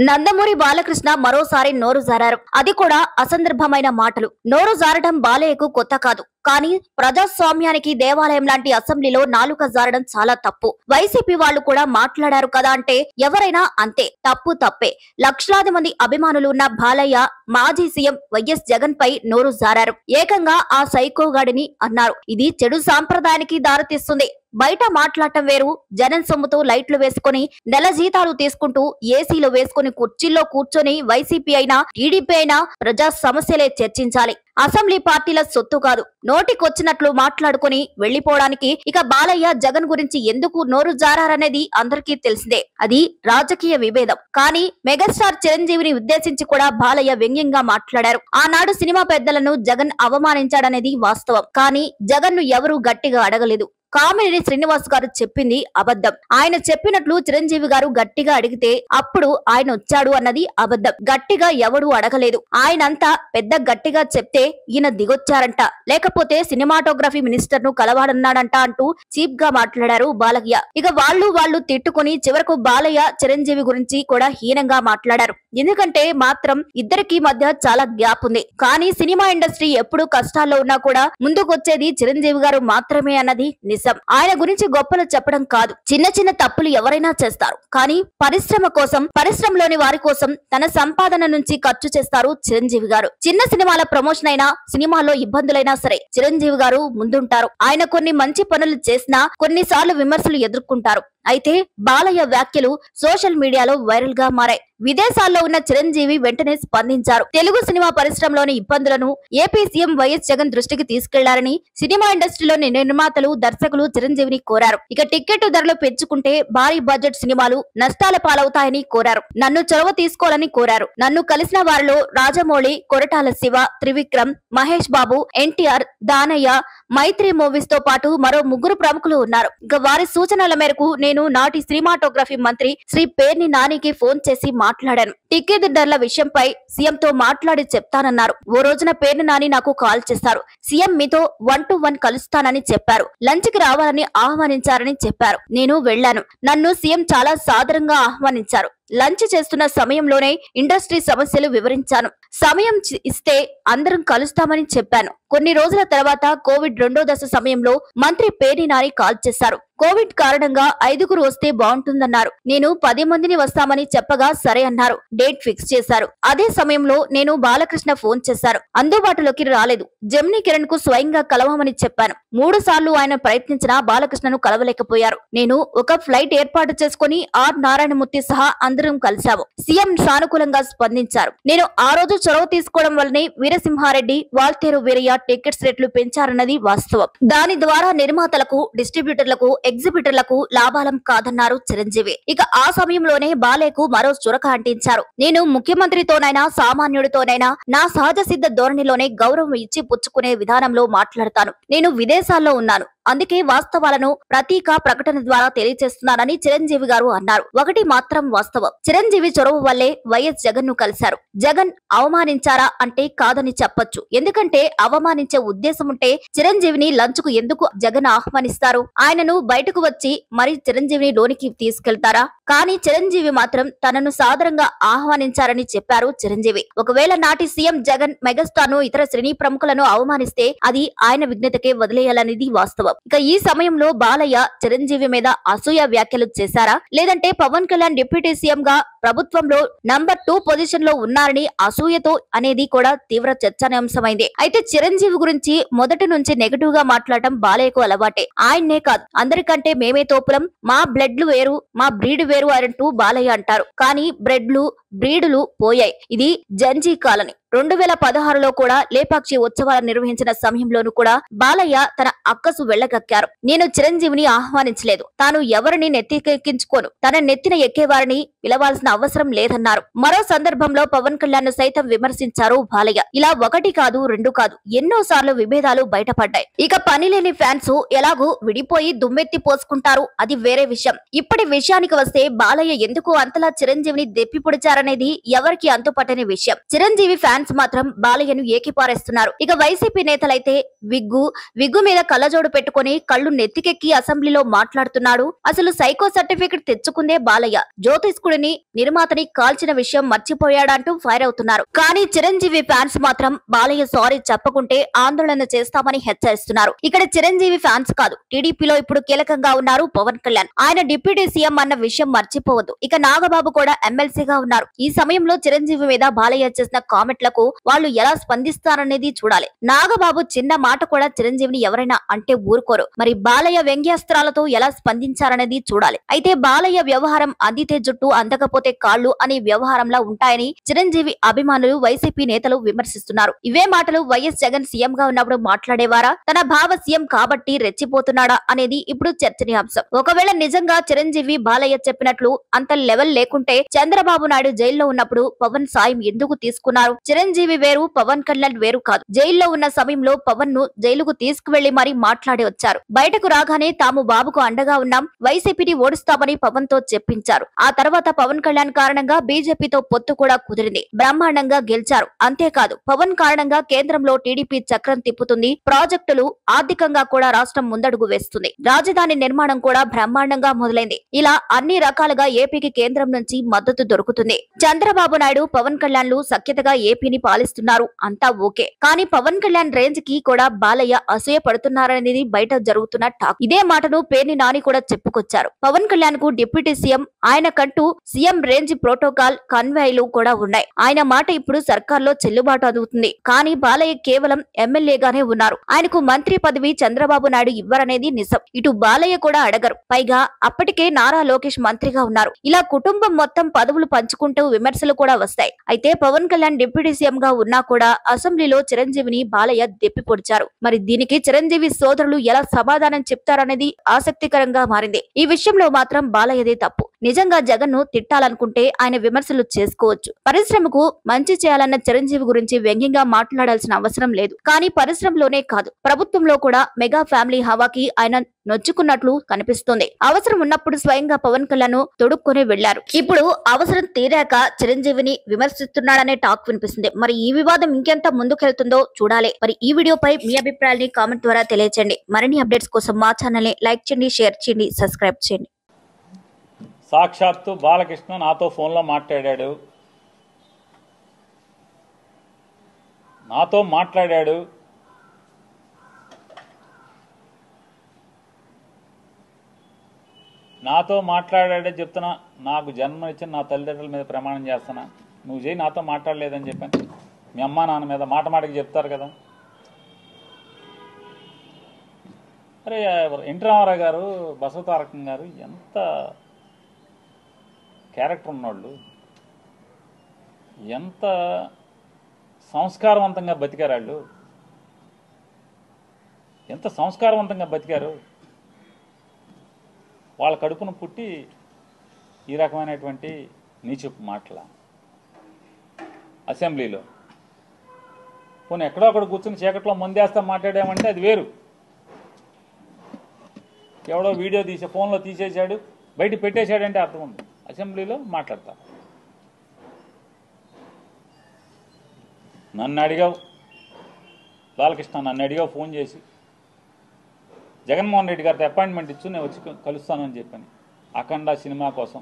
నందమూరి బాలకృష్ణ మరోసారి నోరు జారారు. అది కూడా అసందర్భమైన మాటలు. నోరు జారడం బాలయ్యకు కొత్త కాదు. కానీ ప్రజాస్వామ్యానికి దేవాలయం లాంటి అసెంబ్లీలో నాలుక జారడం చాలా తప్పు. వైసీపీ వాళ్ళు కూడా మాట్లాడారు కదా అంటే ఎవరైనా అంతే. తప్పు తప్పే. లక్షలాది మంది అభిమానులు ఉన్న బాలయ్య మాజీ సీఎం వైఎస్ జగన్ పై నోరు జారారు. ఏకంగా ఆ సైకోగాడిని అన్నారు. ఇది చెడు సాంప్రదాయానికి దారితీస్తుంది. బయట మాట్లాడటం వేరు. జనం సొమ్ముతో లైట్లు వేసుకుని నెల జీతాలు తీసుకుంటూ ఏసీలో వేసుకుని కుర్చీల్లో కూర్చొని వైసీపీ అయినా టీడీపీ అయినా ప్రజా సమస్యలే చర్చించాలి. అసెంబ్లీ పార్టీల సొత్తు కాదు. నోటికొచ్చినట్లు మాట్లాడుకుని వెళ్లిపోవడానికి ఇక బాలయ్య జగన్ గురించి ఎందుకు నోరు జారారనేది అందరికీ తెలిసిందే. అది రాజకీయ విభేదం. కానీ మెగాస్టార్ చిరంజీవిని ఉద్దేశించి కూడా బాలయ్య వ్యంగ్యంగా మాట్లాడారు. ఆనాడు సినిమా పెద్దలను జగన్ అవమానించాడనేది వాస్తవం. కానీ జగన్ ను ఎవరూ గట్టిగా అడగలేదు. కామినేని శ్రీనివాస్ గారు చెప్పింది అబద్ధం. ఆయన చెప్పినట్లు చిరంజీవి గారు గట్టిగా అడిగితే అప్పుడు ఆయన వచ్చాడు అన్నది అబద్ధం. గట్టిగా ఎవడూ అడగలేదు. ఆయనంతా పెద్ద గట్టిగా చెప్తే ఈయన దిగొచ్చారంట, లేకపోతే సినిమాటోగ్రఫీ మినిస్టర్ ను కలవాడన్నాడంట అంటూ చీప్ గా మాట్లాడారు బాలయ్య. ఇక వాళ్ళు తిట్టుకుని చివరకు బాలయ్య చిరంజీవి గురించి కూడా హీనంగా మాట్లాడారు. ఎందుకంటే మాత్రం ఇద్దరికి మధ్య చాలా గ్యాప్ ఉంది. కానీ సినిమా ఇండస్ట్రీ ఎప్పుడు కష్టాల్లో ఉన్నా కూడా ముందుకొచ్చేది చిరంజీవి గారు మాత్రమే అన్నది నిజం. ఆయన గురించి గొప్పలు చెప్పడం కాదు. చిన్న చిన్న తప్పులు ఎవరైనా చేస్తారు. కానీ పరిశ్రమ కోసం, పరిశ్రమలోని వారి కోసం తన సంపాదన నుంచి ఖర్చు చేస్తారు చిరంజీవి గారు. చిన్న సినిమాల ప్రమోషన్ అయినా, సినిమాలో ఇబ్బందులైనా సరే చిరంజీవి గారు ముందుంటారు. ఆయన కొన్ని మంచి పనులు చేసినా కొన్నిసార్లు విమర్శలు ఎదుర్కొంటారు. అయితే బాలయ్య వ్యాఖ్యలు సోషల్ మీడియాలో వైరల్ గా మారాయి. విదేశాల్లో ఉన్న చిరంజీవి వెంటనే స్పందించారు. తెలుగు సినిమా పరిశ్రమలోని ఇబ్బందులను ఏపీ సీఎం వైఎస్ జగన్ దృష్టికి తీసుకెళ్లారని సినిమా ఇండస్ట్రీలోని నిర్మాతలు, దర్శకులు చిరంజీవిని కోరారు. ఇక టికెట్ ధరలు పెంచుకుంటే భారీ బడ్జెట్ సినిమాలు నష్టాల పాలవుతాయని కోరారు. నన్ను చొరవ తీసుకోవాలని కోరారు. నన్ను కలిసిన వారిలో రాజమౌళి, కొరటాల శివ, త్రివిక్రమ్, మహేష్ బాబు, ఎన్టీఆర్, దానయ్య, మైత్రి మూవీస్ తో పాటు మరో 3 ప్రముఖులు ఉన్నారు. ఇక వారి సూచనల మేరకు నేను నాటి సినిమాటోగ్రఫీ మంత్రి శ్రీ పేర్ని నానికి ఫోన్ చేసి మాట్లాడాను. టికెట్ ధరల విషయంపై సీఎంతో మాట్లాడి చెప్తానన్నారు. ఓ రోజున పేర్ని నాని నాకు కాల్ చేశారు. సీఎం మీతో 1-to-1 కలుస్తానని చెప్పారు. లంచ్ కి రావాలని ఆహ్వానించారని చెప్పారు. నేను వెళ్లాను. నన్ను సీఎం చాలా సాదరంగా ఆహ్వానించారు. లంచ్ చేస్తున్న సమయంలోనే ఇండస్ట్రీ సమస్యలు వివరించాను. సమయం ఇస్తే అందరం కలుస్తామని చెప్పాను. కొన్ని రోజుల తర్వాత కోవిడ్ 2వ దశ సమయంలో మంత్రి పేర్ని నాని కాల్ చేశారు. కోవిడ్ కారణంగా 5గురు వస్తే బాగుంటుందన్నారు. నేను 10 మందిని వస్తామని చెప్పగా సరే అన్నారు. డేట్ ఫిక్స్ చేశారు. అదే సమయంలో నేను బాలకృష్ణ ఫోన్ చేశారు. అందుబాటులోకి రాలేదు. జెమినీ కిరణ్ కు స్వయంగా కలవమని చెప్పాను. 3 సార్లు ఆయన ప్రయత్నించినా బాలకృష్ణను కలవలేకపోయారు. నేను ఒక ఫ్లైట్ ఏర్పాటు చేసుకుని ఆర్ నారాయణమూర్తి సహా అందరం కలిశాము. సీఎం సానుకూలంగా స్పందించారు. నేను ఆ రోజు చొరవ తీసుకోవడం వల్లనే వీరసింహారెడ్డి, వాల్తేరు వీరయ్య టికెట్స్ రేట్లు పెంచారన్నది వాస్తవం. దాని ద్వారా నిర్మాతలకు, డిస్ట్రిబ్యూటర్లకు, ఎగ్జిబిటర్లకు లాభాలం కాదన్నారు చిరంజీవి. ఇక ఆ సమయంలోనే బాలయ్యకు మరో చురక అంటించారు. నేను ముఖ్యమంత్రితోనైనా సామాన్యుడితోనైనా నా సహజ సిద్ధ ధోరణిలోనే గౌరవం ఇచ్చి పుచ్చుకునే విధానంలో మాట్లాడతాను. నేను విదేశాల్లో ఉన్నాను. అందుకే వాస్తవాలను ప్రతీక ప్రకటన ద్వారా తెలియజేస్తున్నానని చిరంజీవి గారు అన్నారు. ఒకటి మాత్రం వాస్తవం. చిరంజీవి చొరవ వల్లే వైఎస్ జగన్ ను కలిశారు. జగన్ అవమానించారా అంటే కాదని చెప్పొచ్చు. ఎందుకంటే అవమానించే ఉద్దేశం ఉంటే చిరంజీవిని లంచ్ కు ఎందుకు జగన్ ఆహ్వానిస్తారు? ఆయనను బయటకు వచ్చి మరి చిరంజీవిని లోనికి తీసుకెళ్తారా? కానీ చిరంజీవి మాత్రం తనను సాదరంగా ఆహ్వానించారని చెప్పారు చిరంజీవి. ఒకవేళ నాటి సీఎం జగన్ మెగాస్టార్ ను, ఇతర శ్రేణి ప్రముఖులను అవమానిస్తే అది ఆయన విఘ్నతకే వదిలేయాలనేది వాస్తవం. ఇక ఈ సమయంలో బాలయ్య చిరంజీవి మీద అసూయ వ్యాఖ్యలు చేశారా, లేదంటే పవన్ కళ్యాణ్ డిప్యూటీ సీఎం గా ప్రభుత్వంలో నంబర్ 2 పొజిషన్ లో ఉన్నారని అసూయతో అనేది కూడా తీవ్ర చర్చనీయాంశమైంది. అయితే చిరంజీవి గురించి మొదటి నుంచి నెగటివ్ గా మాట్లాడటం బాలయ్యకు అలవాటే. ఆయన్నే కాదు, అందరికంటే మేమే తోపులం, మా బ్లడ్లు వేరు, మా బ్రీడ్ వేరు అంటూ బాలయ్య అంటారు. కానీ బ్రీడులు పోయాయి. ఇది జంజీ కాలనీ. 2016లో కూడా లేపాక్షి ఉత్సవాలు నిర్వహించిన సమయంలోనూ కూడా బాలయ్య తన అక్కసు వెళ్లగక్కారు. నేను చిరంజీవిని ఆహ్వానించలేదు. తాను ఎవరిని నెత్తికెక్కించుకోను. తన నెత్తిన ఎక్కేవారిని పిలవాల్సిన అవసరం లేదన్నారు. మరో సందర్భంలో పవన్ కళ్యాణ్ ను సైతం విమర్శించారు బాలయ్య. ఇలా 1 కాదు 2 కాదు ఎన్నో సార్లు విభేదాలు బయటపడ్డాయి. ఇక పనిలేని ఫ్యాన్స్ ఎలాగూ విడిపోయి దుమ్మెత్తి పోసుకుంటారు, అది వేరే విషయం. ఇప్పటి విషయానికి వస్తే బాలయ్య ఎందుకు అంతలా చిరంజీవిని దెప్పి పొడిచారనేది ఎవరికి అంతుపట్టని విషయం. చిరంజీవి ఫ్యాన్ ఫ్యాన్స్ మాత్రం బాలయ్యను ఏకిపారేస్తున్నారు. ఇక వైసీపీ నేతలైతే విగ్గు మీద కళ్ళజోడు పెట్టుకుని కళ్ళు నెత్తికెక్కి అసెంబ్లీలో మాట్లాడుతున్నాడు. అసలు సైకో సర్టిఫికెట్ తెచ్చుకుందే బాలయ్య, జ్యోతిష్కుడిని నిర్మాతని కాల్చిన విషయం మర్చిపోయాడంటూ ఫైర్ అవుతున్నారు. కానీ చిరంజీవి ఫ్యాన్స్ మాత్రం బాలయ్య సారీ చెప్పకుంటే ఆందోళన చేస్తామని హెచ్చరిస్తున్నారు. ఇక్కడ చిరంజీవి ఫ్యాన్స్ కాదు, టీడీపీలో ఇప్పుడు కీలకంగా ఉన్నారు పవన్ కళ్యాణ్. ఆయన డిప్యూటీ సీఎం అన్న విషయం మర్చిపోవద్దు. ఇక నాగబాబు కూడా ఎమ్మెల్సీగా ఉన్నారు. ఈ సమయంలో చిరంజీవి మీద బాలయ్య చేసిన కామెంట్లకు వాళ్ళు ఎలా స్పందిస్తారనేది చూడాలి. నాగబాబు చిన్న మాట కూడా చిరంజీవిని ఎవరైనా అంటే ఊరుకోరు. మరి బాలయ్య వ్యంగ్యాస్త్రాలతో ఎలా స్పందించారనేది చూడాలి. అయితే బాలయ్య వ్యవహారం అందితే జుట్టు అందకపోతే కాళ్ళు అనే వ్యవహారంలా ఉంటాయని చిరంజీవి అభిమానులు వైసీపీ నేతలు విమర్శిస్తున్నారు. ఇవే మాటలు వైఎస్ జగన్ సీఎం గా ఉన్నప్పుడు మాట్లాడేవారా, తన భావ సీఎం కాబట్టి రెచ్చిపోతున్నాడా అనేది ఇప్పుడు చర్చనీయాంశం. ఒకవేళ నిజంగా చిరంజీవి బాలయ్య చెప్పినట్లు అంత లెవెల్ లేకుంటే చంద్రబాబు నాయుడు జైల్లో ఉన్నప్పుడు పవన్ సాయం ఎందుకు తీసుకున్నారు? చిరంజీవి వేరు, పవన్ కళ్యాణ్ వేరు కాదు. జైల్లో ఉన్న సమయంలో పవన్ ను జైలుకు తీసుకువెళ్లి మరీ మాట్లాడి వచ్చారు. బయటకు రాగానే తాము బాబుకు అండగా ఉన్నాం, వైసీపీని ఓడిస్తామని పవన్ తో చెప్పించారు. ఆ తర్వాత పవన్ కళ్యాణ్ కారణంగా బీజేపీతో పొత్తు కూడా కుదిరింది, బ్రహ్మాండంగా గెలిచారు. అంతేకాదు పవన్ కారణంగా కేంద్రంలో టీడీపీ చక్రం తిప్పుతుంది, ప్రాజెక్టులు, ఆర్థికంగా కూడా రాష్ట్రం ముందడుగు వేస్తుంది, రాజధాని నిర్మాణం కూడా బ్రహ్మాండంగా మొదలైంది. ఇలా అన్ని రకాలుగా ఏపీకి కేంద్రం నుంచి మద్దతు దొరుకుతుంది. చంద్రబాబు నాయుడు, పవన్ కళ్యాణ్లు సఖ్యతగా ఏపీని పాలిస్తున్నారు, అంతా ఓకే. కానీ పవన్ కళ్యాణ్ రేంజ్ కి కూడా బాలయ్య అసూయ పడుతున్నారనేది బయట జరుగుతున్న టాక్. ఇదే మాటను పేర్ని నాని కూడా చెప్పుకొచ్చారు. పవన్ కళ్యాణ్ కు డిప్యూటీ సీఎం, ఆయన కంటూ సీఎం రేంజ్ ప్రోటోకాల్, కన్వాయ్లు కూడా ఉన్నాయి. ఆయన మాట ఇప్పుడు సర్కార్లో చెల్లుబాటు అవుతుంది. కానీ బాలయ్య కేవలం ఎమ్మెల్యేగానే ఉన్నారు. ఆయనకు మంత్రి పదవి చంద్రబాబు నాయుడు ఇవ్వరనేది నిజం. ఇటు బాలయ్య కూడా అడగరు. పైగా అప్పటికే నారా లోకేష్ మంత్రిగా ఉన్నారు. ఇలా కుటుంబం మొత్తం పదవులు పంచుకుంటూ విమర్శలు కూడా వస్తాయి. అయితే పవన్ కళ్యాణ్ డిప్యూటీ సీఎం గా ఉన్నా కూడా అసెంబ్లీలో చిరంజీవిని బాలయ్య దెప్పి పొడిచారు. మరి దీనికి చిరంజీవి సోదరులు ఎలా సమాధానం చెప్తారనేది ఆసక్తికరంగా మారింది. ఈ విషయంలో మాత్రం బాలయ్యదే తప్పు. నిజంగా జగన్ ను తిట్టాలనుకుంటే ఆయన విమర్శలు చేసుకోవచ్చు. పరిశ్రమకు మంచి చేయాలన్న చిరంజీవి గురించి వ్యంగ్యంగా మాట్లాడాల్సిన అవసరం లేదు. కానీ పరిశ్రమలోనే కాదు, ప్రభుత్వంలో కూడా మెగా ఫ్యామిలీ హవాకి ఆయన నొచ్చుకున్నట్లు కనిపిస్తుంది. అవసరం ఉన్నప్పుడు స్వయంగా పవన్ కళ్యాణ్ తొడుక్కొని వెళ్లారు. ఇప్పుడు అవసరం తీరాక చిరంజీవిని విమర్శిస్తున్నాడనే టాక్ వినిపిస్తుంది. మరి ఈ వివాదం ఇంకెంత ముందుకెళ్తుందో చూడాలి. మరి ఈ వీడియోపై మీ అభిప్రాయాన్ని కామెంట్ ద్వారా తెలియజేయండి. మరిన్ని అప్డేట్స్ కోసం మా ఛానల్ ని లైక్ చేయండి, షేర్ చేయండి, సబ్స్క్రైబ్ చేయండి. సాక్షాత్తు బాలకృష్ణ నాతో ఫోన్లో మాట్లాడాడు. నాతో మాట్లాడాడే చెప్తున్నా. నాకు జన్మనిచ్చిన నా తల్లిదండ్రుల మీద ప్రమాణం చేస్తున్నా, నువ్వు చేయి, నాతో మాట్లాడలేదని చెప్పాను. మీ అమ్మా నాన్న మీద మాటకి చెప్తారు కదా. అరే ఎన్టీ రామారావు గారు, బసవతారకం గారు ఎంత క్యారెక్టర్ ఉన్నోళ్ళు, ఎంత సంస్కారవంతంగా బతికారు వాళ్ళు, ఎంత సంస్కారవంతంగా బతికారు. వాళ్ళ కడుపును పుట్టి ఈ రకమైనటువంటి నీచపు మాటల అసెంబ్లీలో. పోనీ ఎక్కడో అక్కడ కూర్చుని చీకట్లో ముందేస్తా మాట్లాడామంటే అది వేరు. ఎవడో వీడియో తీసే ఫోన్లో తీసేశాడు, బయట పెట్టేశాడంటే అర్థం ఉంది. అసెంబ్లీలో మాట్లాడతా. నన్ను అడిగావు బాలకృష్ణ, నన్ను అడిగావు ఫోన్ చేసి, జగన్మోహన్ రెడ్డి గారితో అపాయింట్మెంట్ ఇచ్చు నేను వచ్చి కలుస్తానని చెప్పాను. అఖండ సినిమా కోసం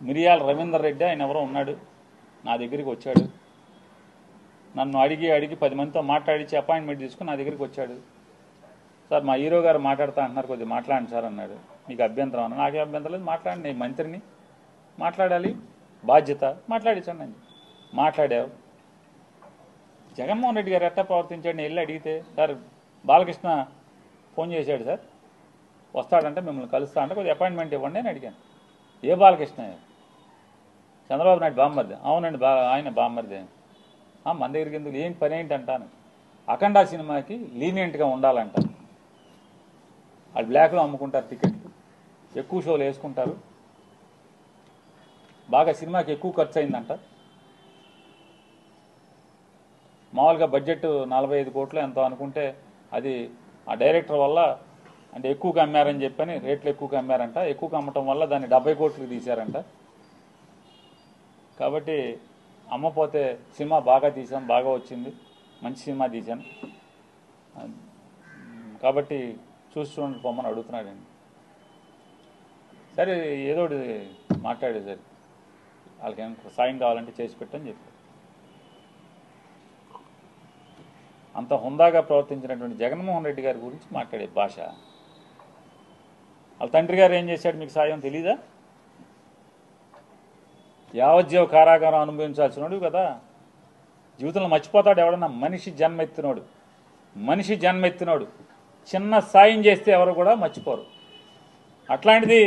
మిరియాల రవీందర్ రెడ్డి ఆయన ఎవరో ఉన్నాడు, నా దగ్గరికి వచ్చాడు. నన్ను అడిగి 10 మందితో మాట్లాడించి అపాయింట్మెంట్ తీసుకుని నా దగ్గరికి వచ్చాడు. సార్ మా హీరో గారు మాట్లాడుతా అంటున్నారు, కొద్దిగా మాట్లాడండి సార్ అన్నాడు. మీకు అభ్యంతరం అన్న, నాకే అభ్యంతరం లేదు, మాట్లాడండి, నేను మంత్రిని, మాట్లాడాలి, బాధ్యత, మాట్లాడించండి అని మాట్లాడావు. జగన్మోహన్ రెడ్డి గారు ఎట్టా ప్రవర్తించాడు నేను వెళ్ళి అడిగితే, సార్ బాలకృష్ణ ఫోన్ చేశాడు సార్, వస్తాడంటే మిమ్మల్ని కలుస్తా అంటే కొద్దిగా అపాయింట్మెంట్ ఇవ్వండి అని అడిగాను. ఏ బాలకృష్ణ? చంద్రబాబు నాయుడు బామ్మర్ది. అవునండి, ఆయన బామ్మర్ది. మన దగ్గరికి ఎందుకు, ఏం పని ఏంటి అంటాను. అఖండ సినిమాకి లీనియంట్గా ఉండాలంట. వాళ్ళు బ్లాక్లో అమ్ముకుంటారు టికెట్లు, ఎక్కువ షోలు వేసుకుంటారు, బాగా సినిమాకి ఎక్కువ ఖర్చు అయిందంట. మామూలుగా బడ్జెట్ 45 కోట్లు ఎంతో అనుకుంటే అది ఆ డైరెక్టర్ వల్ల అంటే ఎక్కువగా అమ్మారని చెప్పని రేట్లు ఎక్కువగా అమ్మారంట. ఎక్కువగా అమ్మటం వల్ల దాన్ని 70 కోట్లకు తీశారంట. కాబట్టి అమ్మ పోతే సినిమా బాగా తీసాను, బాగా వచ్చింది, మంచి సినిమా తీశాను కాబట్టి చూసి చూడండి పొమ్మని అడుగుతున్నాడండి. సరే ఏదో ఒకటి మాట్లాడే సరే వాళ్ళకి ఏమైనా సాయం కావాలంటే చేసి పెట్టని చెప్పారు. అంత హుందాగా ప్రవర్తించినటువంటి జగన్మోహన్ రెడ్డి గారి గురించి మాట్లాడే భాష. వాళ్ళ తండ్రి గారు ఏం చేశాడు మీకు సాయం తెలీదా? యావజ్జీవ కారాగారం అనుభవించాల్సినోడు కదా. జీవితంలో మర్చిపోతాడు ఎవడన్నా? మనిషి జన్మెత్తినోడు చిన్న సాయం చేస్తే ఎవరు కూడా మర్చిపోరు. అట్లాంటిది